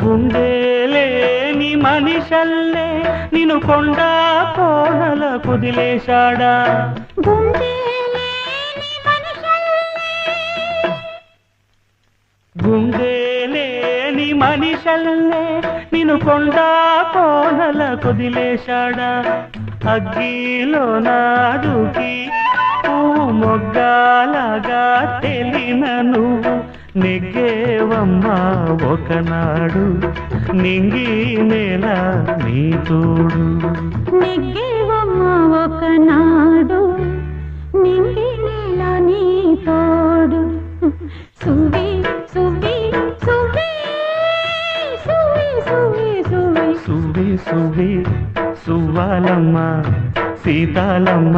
గుండెలేని మనిషల్లే నిన్ను కొండా కోనల కుదిలేశాడా గుండెలేని మనిషల్లే నిన్ను కొండా కోనల కుదిలేశాడా అగ్గిలో నాడుకి పువ్వు మొగ్గాలగా తెలిన నువ్వు నెగ్గేవమ్మా ఒకనాడు నింగి నేల నీ తోడు నెగ్గేవమ్మా ఒకనాడు నింగి నేల నీ తోడు సువి సువి సువి సువి సువి సువి సువి సువి సువ్వాలమ్మ సీతాలమ్మ